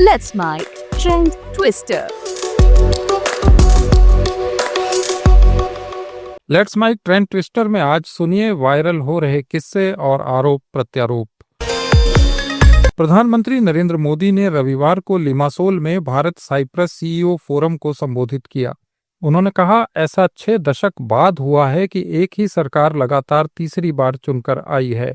Let's My Trend Twister. Let's my trend twister में आज सुनिए वायरल हो रहे किस्से और आरोप प्रत्यारोप। प्रधानमंत्री नरेंद्र मोदी ने रविवार को लिमासोल में भारत साइप्रस सीईओ फोरम को संबोधित किया। उन्होंने कहा, ऐसा 6 दशक बाद हुआ है कि एक ही सरकार लगातार तीसरी बार चुनकर आई है।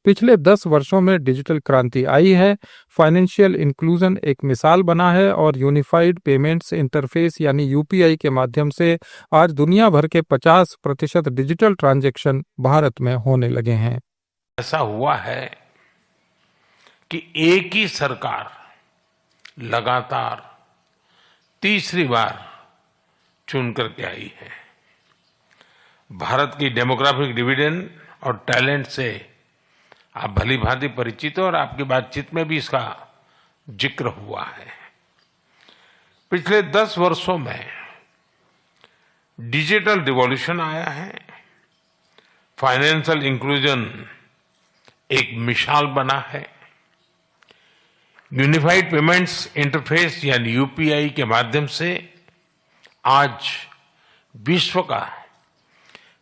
पिछले 10 वर्षों में डिजिटल क्रांति आई है, फाइनेंशियल इंक्लूजन एक मिसाल बना है और यूनिफाइड पेमेंट्स इंटरफेस यानी यूपीआई के माध्यम से आज दुनिया भर के 50% डिजिटल ट्रांजैक्शन भारत में होने लगे हैं। ऐसा हुआ है कि एक ही सरकार लगातार तीसरी बार चुन करके आई है। भारत की डेमोग्राफिक डिविडेंड और टैलेंट से आप भली भांति परिचित हो और आपकी बातचीत में भी इसका जिक्र हुआ है। पिछले 10 वर्षों में डिजिटल रिवॉल्यूशन आया है, फाइनेंशियल इंक्लूजन एक मिसाल बना है, यूनिफाइड पेमेंट्स इंटरफेस यानी यूपीआई के माध्यम से आज विश्व का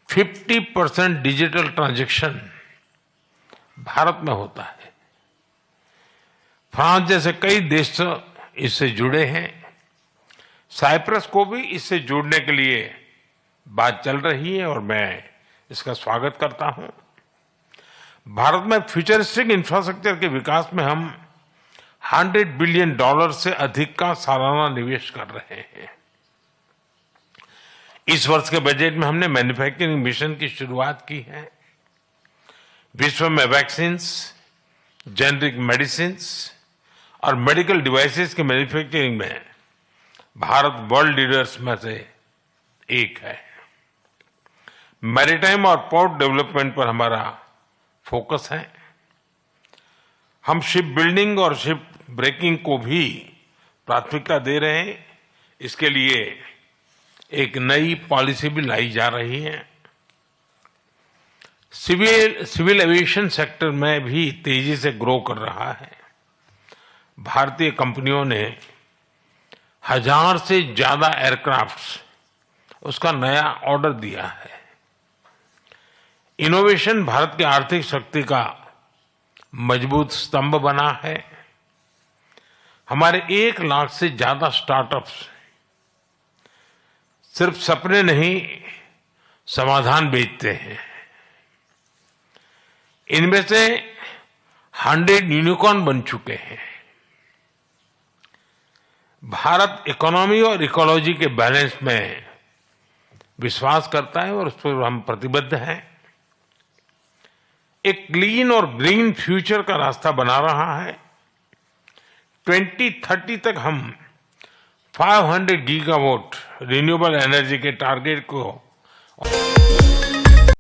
50% डिजिटल ट्रांजैक्शन भारत में होता है। फ्रांस जैसे कई देश इससे जुड़े हैं। साइप्रस को भी इससे जुड़ने के लिए बात चल रही है और मैं इसका स्वागत करता हूं। भारत में फ्यूचरिस्टिक इंफ्रास्ट्रक्चर के विकास में हम $100 बिलियन से अधिक का सालाना निवेश कर रहे हैं। इस वर्ष के बजट में हमने मैन्युफैक्चरिंग मिशन की शुरुआत की है। विश्व में वैक्सीन्स, जेनेरिक मेडिसिन्स और मेडिकल डिवाइसेस के मैन्युफैक्चरिंग में भारत वर्ल्ड लीडर्स में से एक है। मैरीटाइम और पोर्ट डेवलपमेंट पर हमारा फोकस है। हम शिप बिल्डिंग और शिप ब्रेकिंग को भी प्राथमिकता दे रहे हैं। इसके लिए एक नई पॉलिसी भी लाई जा रही है। सिविल एविएशन सेक्टर में भी तेजी से ग्रो कर रहा है। भारतीय कंपनियों ने 1000 से ज्यादा एयरक्राफ्ट्स उसका नया ऑर्डर दिया है। इनोवेशन भारत की आर्थिक शक्ति का मजबूत स्तंभ बना है। हमारे 1 लाख से ज्यादा स्टार्टअप्स सिर्फ सपने नहीं, समाधान बेचते हैं। इनमें से 100 यूनिकॉर्न बन चुके हैं। भारत इकोनॉमी और इकोलॉजी के बैलेंस में विश्वास करता है और उस पर हम प्रतिबद्ध हैं। एक क्लीन और ग्रीन फ्यूचर का रास्ता बना रहा है। 2030 तक हम 500 गीगावाट रिन्यूएबल एनर्जी के टारगेट को।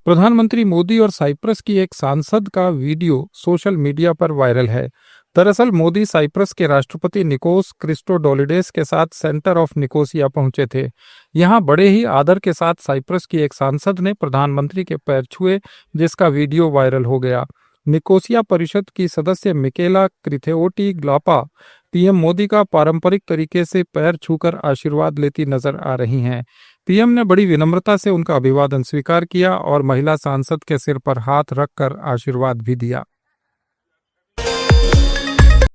प्रधानमंत्री मोदी और साइप्रस की एक सांसद का वीडियो सोशल मीडिया पर वायरल है। दरअसल मोदी साइप्रस के राष्ट्रपति निकोस क्रिस्टोडोलिडेस के साथ सेंटर ऑफ निकोसिया पहुंचे थे। यहां बड़े ही आदर के साथ साइप्रस की एक सांसद ने प्रधानमंत्री के पैर छुए, जिसका वीडियो वायरल हो गया। निकोसिया परिषद की सदस्य मिकेला क्रिथेओटी ग्लापा पीएम मोदी का पारंपरिक तरीके से पैर छूकर आशीर्वाद लेती नजर आ रही हैं। पीएम ने बड़ी विनम्रता से उनका अभिवादन स्वीकार किया और महिला सांसद के सिर पर हाथ रखकर आशीर्वाद भी दिया।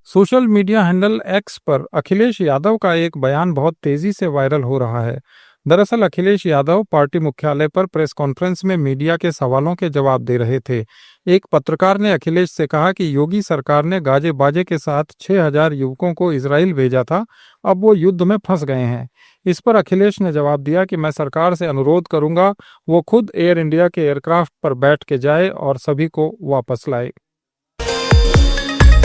सोशल मीडिया हैंडल एक्स पर अखिलेश यादव का एक बयान बहुत तेजी से वायरल हो रहा है। दरअसल अखिलेश यादव पार्टी मुख्यालय पर प्रेस कॉन्फ्रेंस में मीडिया के सवालों के जवाब दे रहे थे। एक पत्रकार ने अखिलेश से कहा कि योगी सरकार ने गाजे बाजे के साथ 6000 युवकों को इजराइल भेजा था, अब वो युद्ध में फंस गए हैं। इस पर अखिलेश ने जवाब दिया कि मैं सरकार से अनुरोध करूंगा वो खुद एयर इंडिया के एयरक्राफ्ट पर बैठ के जाए और सभी को वापस लाए।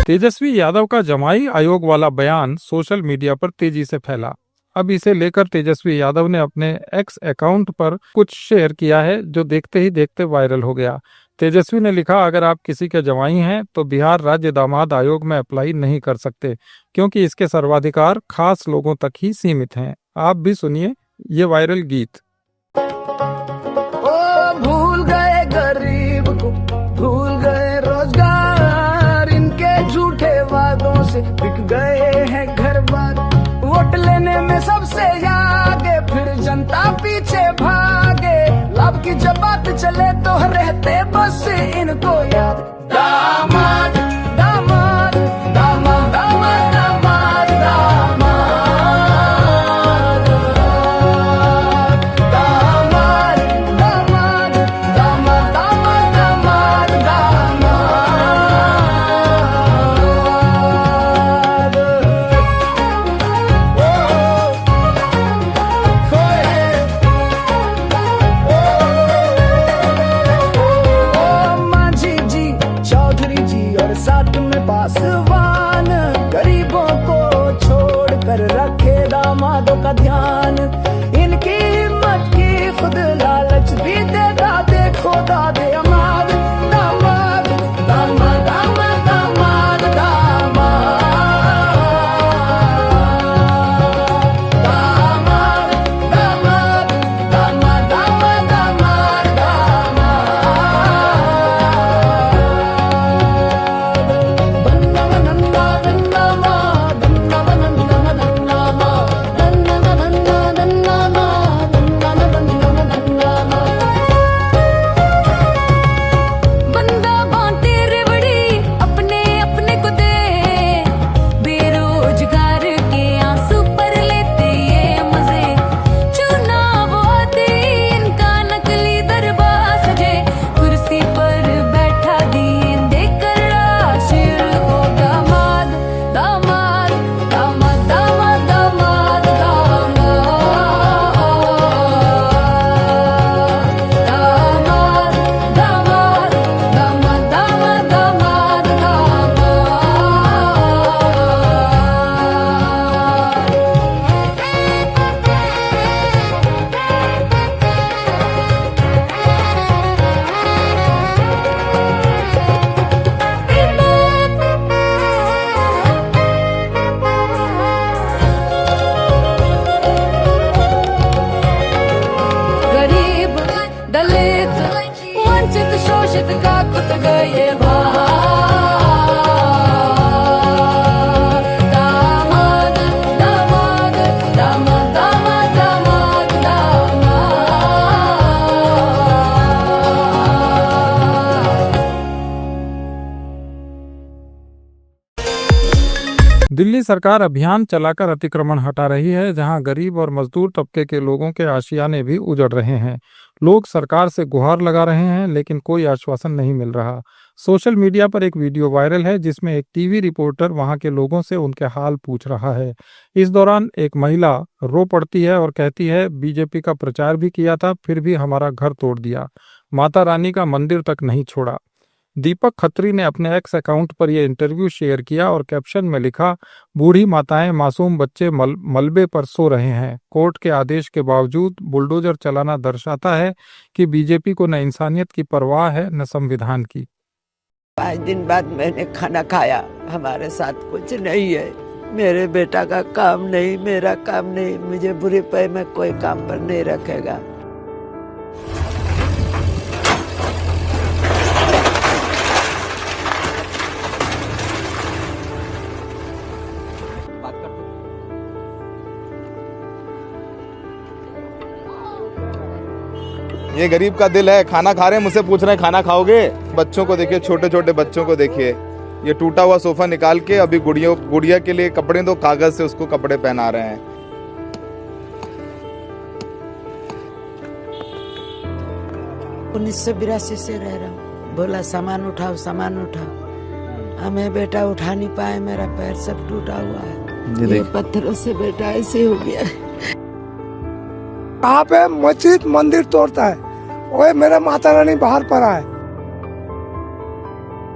तेजस्वी यादव का जमाई आयोग वाला बयान सोशल मीडिया पर तेजी से फैला। अब इसे लेकर तेजस्वी यादव ने अपने एक्स अकाउंट पर कुछ शेयर किया है, जो देखते ही देखते वायरल हो गया। तेजस्वी ने लिखा, अगर आप किसी के जवाई हैं तो बिहार राज्य दामाद आयोग में अप्लाई नहीं कर सकते, क्योंकि इसके सर्वाधिकार खास लोगों तक ही सीमित हैं। आप भी सुनिए ये वायरल गीत। भूल गए गरीब को, भूल गए रोजगार, इनके झूठे वादों से बिक गए हैं घर में सबसे आगे, फिर जनता पीछे भागे। लाभ की जब बात चले तो रहते बस इनको याद। दामाद दामाद दामाद दामाद दामाद दामाद दामाद दामाद दामाद दामाद दामाद। मांझी जी, चौधरी जी और साथ में पासवान, गरीबों को छोड़कर रखे दामादों का ध्यान। इनकी हिम्मत की खुद लालच भी देता, देखो दादे अमाद। दामाद दामाद दामाद दामाद दामाद दामाद दामाद दामाद दामाद बंदा बांटे रेवड़ी अपने अपने को दे, बेरोजगार के आंसू पर लेते ये मजे। चुनाव आते इनका नकली दरबार सजे, कुर्सी पर बैठा दिए देकर राशिर को। दामाद दामाद दामाद दामाद दामाद दामाद दामाद दामाद दामाद दामाद दामाद दामाद। गरीब दलित वंचित शोषित का खुद गए दामाद दामाद दामाद दामाद दामाद दामाद। दिल्ली सरकार अभियान चलाकर अतिक्रमण हटा रही है, जहां गरीब और मजदूर तबके के लोगों के आशियाने भी उजड़ रहे हैं। लोग सरकार से गुहार लगा रहे हैं, लेकिन कोई आश्वासन नहीं मिल रहा। सोशल मीडिया पर एक वीडियो वायरल है, जिसमें एक टीवी रिपोर्टर वहां के लोगों से उनके हाल पूछ रहा है। इस दौरान एक महिला रो पड़ती है और कहती है, बीजेपी का प्रचार भी किया था, फिर भी हमारा घर तोड़ दिया, माता रानी का मंदिर तक नहीं छोड़ा। दीपक खत्री ने अपने एक्स अकाउंट पर यह इंटरव्यू शेयर किया और कैप्शन में लिखा, बूढ़ी माताएं, मासूम बच्चे मलबे पर सो रहे हैं। कोर्ट के आदेश के बावजूद बुलडोजर चलाना दर्शाता है कि बीजेपी को न इंसानियत की परवाह है, न संविधान की। 5 दिन बाद मैंने खाना खाया, हमारे साथ कुछ नहीं है। मेरे बेटा का काम नहीं, मेरा काम नहीं, मुझे बुरे पे में कोई काम पर नहीं रखेगा। ये गरीब का दिल है, खाना खा रहे हैं, मुझसे पूछ रहे हैं खाना खाओगे। बच्चों को देखिए, छोटे छोटे बच्चों को देखिए, ये टूटा हुआ सोफा निकाल के अभी गुड़िया के लिए कपड़े दो, कागज से उसको कपड़े पहना रहे हैं। 1982 से रह रहा हूँ। बोला सामान उठाओ, सामान उठाओ, हमें बेटा उठा नहीं पाए, मेरा पैर सब टूटा हुआ है। ये पत्थरों से बेटा ऐसे हो गया। यहाँ पे मस्जिद मंदिर तोड़ता है, ओए मेरा माता रानी बाहर पड़ा है।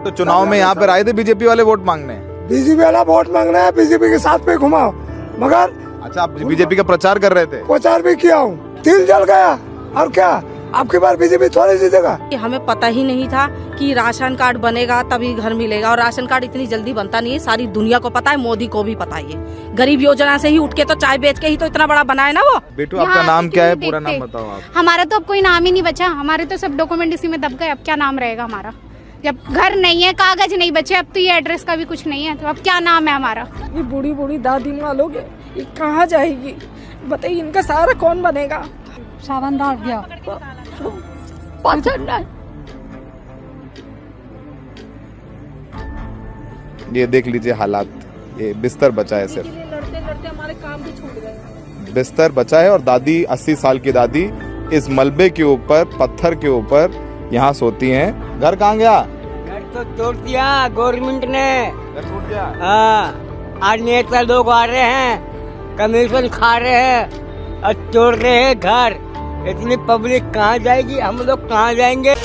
तो चुनाव में यहाँ पर आए थे बीजेपी वाले वोट मांगने? बीजेपी वाला वोट मांगना है, बीजेपी के साथ पे घुमाओ, मगर अच्छा, आप बीजेपी का प्रचार कर रहे थे? प्रचार भी किया हूँ, दिल जल गया। और क्या आपकी बार बीजेपी थोड़ी जीतेगा? हमें पता ही नहीं था कि राशन कार्ड बनेगा तभी घर मिलेगा, और राशन कार्ड इतनी जल्दी बनता नहीं है। सारी दुनिया को पता है, मोदी को भी पता है। गरीब योजना से ही उठ के तो चाय बेच के ही तो इतना बड़ा बना है ना वो। बेटू, आपका नाम क्या है? पूरा नाम बताओ आप। हमारा तो अब कोई नाम ही नहीं बचा, हमारे तो सब डॉक्यूमेंट इसी में दब गए। अब क्या नाम रहेगा हमारा? जब घर नहीं है, कागज नहीं बचे, अब तो ये एड्रेस का भी कुछ नहीं है, तो अब क्या नाम है हमारा? ये बूढ़ी बूढ़ी दादी माँ लोग ये कहाँ जाएगी बताइए, इनका सहारा कौन बनेगा? सावन डाल गया ये देख लीजिए हालात, ये बिस्तर बचा है, सिर्फ लड़ते लड़ते हमारे काम भी छूट गए। बिस्तर बचा है और दादी 80 साल की दादी इस मलबे के ऊपर, पत्थर के ऊपर यहाँ सोती हैं। घर कहाँ गया? घर तो तोड़ दिया गवर्नमेंट ने। घर टूट गया। हाँ, आज नेता लोग आ रहे हैं, कमीशन खा रहे हैं और तोड़ रहे हैं घर। इतनी पब्लिक कहाँ जाएगी, हम लोग कहाँ जाएंगे?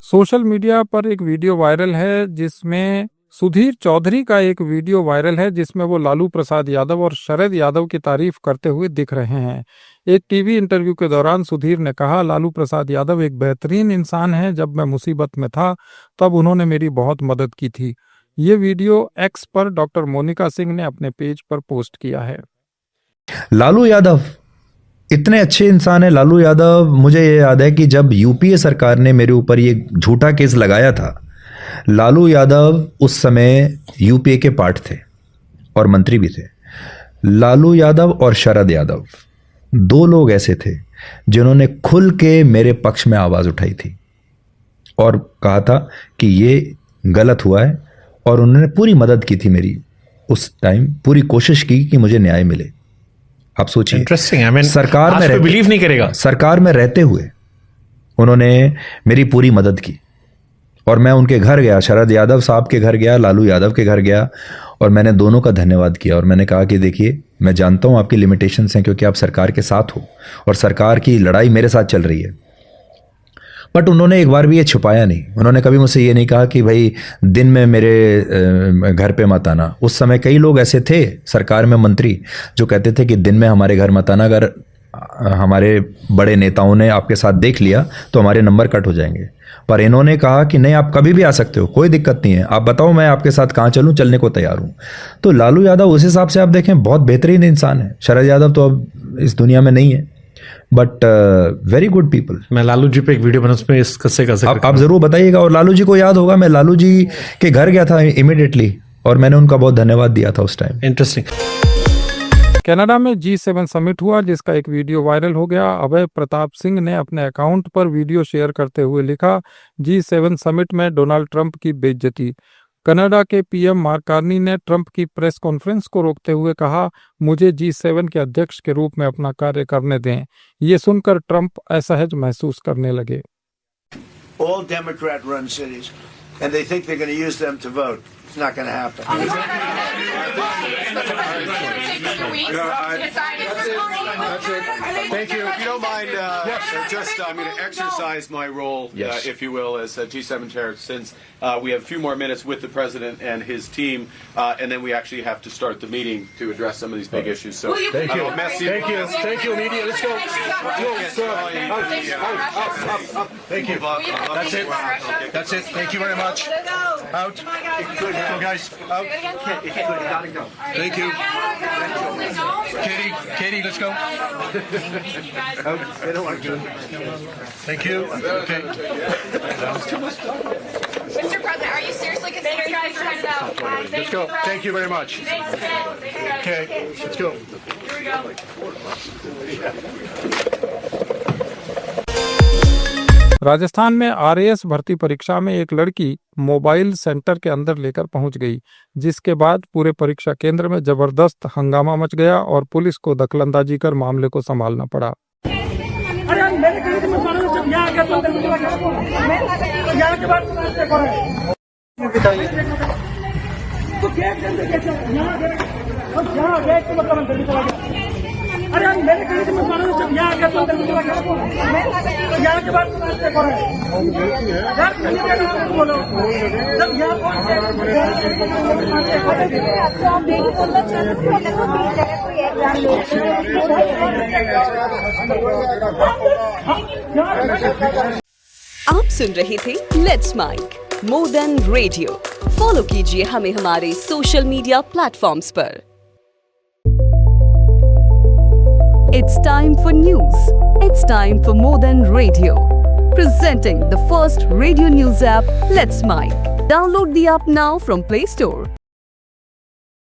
सोशल मीडिया पर एक वीडियो वायरल है जिसमें सुधीर चौधरी का एक वीडियो वायरल है जिसमें वो लालू प्रसाद यादव और शरद यादव की तारीफ करते हुए दिख रहे हैं। एक टीवी इंटरव्यू के दौरान सुधीर ने कहा, लालू प्रसाद यादव एक बेहतरीन इंसान है, जब मैं मुसीबत में था तब उन्होंने मेरी बहुत मदद की थी। ये वीडियो एक्स पर डॉक्टर मोनिका सिंह ने अपने पेज पर पोस्ट किया है। लालू यादव इतने अच्छे इंसान है। लालू यादव, मुझे ये याद है कि जब यूपीए सरकार ने मेरे ऊपर ये झूठा केस लगाया था, लालू यादव उस समय यूपीए के पार्ट थे और मंत्री भी थे। लालू यादव और शरद यादव दो लोग ऐसे थे जिन्होंने खुल के मेरे पक्ष में आवाज उठाई थी और कहा था कि ये गलत हुआ है, और उन्होंने पूरी मदद की थी मेरी। उस टाइम पूरी कोशिश की कि मुझे न्याय मिले। आप सोचिए, इंटरेस्टिंग। आई मीन सरकार में बिलीव नहीं करेगा, सरकार में रहते हुए उन्होंने मेरी पूरी मदद की। और मैं उनके घर गया, शरद यादव साहब के घर गया, लालू यादव के घर गया, और मैंने दोनों का धन्यवाद किया। और मैंने कहा कि देखिए, मैं जानता हूं आपकी लिमिटेशंस हैं क्योंकि आप सरकार के साथ हो और सरकार की लड़ाई मेरे साथ चल रही है, बट उन्होंने एक बार भी ये छुपाया नहीं। उन्होंने कभी मुझसे ये नहीं कहा कि भाई दिन में मेरे घर पे मत आना। उस समय कई लोग ऐसे थे सरकार में, मंत्री, जो कहते थे कि दिन में हमारे घर मत आना, अगर हमारे बड़े नेताओं ने आपके साथ देख लिया तो हमारे नंबर कट हो जाएंगे। पर इन्होंने कहा कि नहीं, आप कभी भी आ सकते हो, कोई दिक्कत नहीं है, आप बताओ, मैं आपके साथ कहाँ चलूँ, चलने को तैयार हूँ। तो लालू यादव उस हिसाब से आप देखें बहुत बेहतरीन इंसान है। शरद यादव तो अब इस दुनिया में नहीं है, बट वेरी गुड पीपल। मैं लालू जी पे एक वीडियो बना, उसमें इस किस्से का जिक्र आप जरूर बताइएगा। और लालू जी को याद होगा, मैं लालू जी के घर गया था इमीडिएटली और मैंने उनका बहुत धन्यवाद दिया था उस टाइम। इंटरेस्टिंग। कनाडा में G7 समिट हुआ जिसका एक वीडियो वायरल हो गया। अभय प्रताप सिंह ने अपने अकाउंट पर वीडियो शेयर करते हुए लिखा, G7 समिट में डोनाल्ड ट्रंप की बेइज्जती। कनाडा के पीएम मार्क कार्नी ने ट्रंप की प्रेस कॉन्फ्रेंस को रोकते हुए कहा, मुझे G7 के अध्यक्ष के रूप में अपना कार्य करने दें। ये सुनकर ट्रंप असहज महसूस करने लगे। All Democrat-run cities, and they think they're going to use them to vote. It's not going to happen. Thank you. If you don't mind, I'm going to exercise my role, if you will, as G7 chair, since we have a few more minutes with the president and his team, and then we actually have to start the meeting to address some of these big issues. So, thank you. Thank you, media. Let's go. Up. Thank you. That's it. That's it. Thank you very much. Out. Go, guys. Out. Go. Thank you. Katie, let's go. Out. They don't want to. Thank you. Okay. Mr. President, are you seriously considering headed out? Let's go. Thank you very much. Okay, let's go. Here we go. Rajasthan में RAS भर्ती परीक्षा में एक लड़की mobile centre के अंदर लेकर पहुंच गई, जिसके बाद पूरे परीक्षा केंद्र में जबरदस्त हंगामा मच गया और पुलिस को दखलंदाजी कर मामले को संभालना पड़ा। अरे मेरे कहीं से मानो जब यहाँ आके तो अंदर मुझे लगा तो यहाँ के बाद यार बोलो जब यहाँ आप सुन रहे थे let's mike more than radio. Follow कीजिए हमें हमारे सोशल मीडिया प्लेटफॉर्म्स पर। It's time for news. It's time for more than radio. presenting the first radio news app, Let's Mike. Download the app now from Play Store.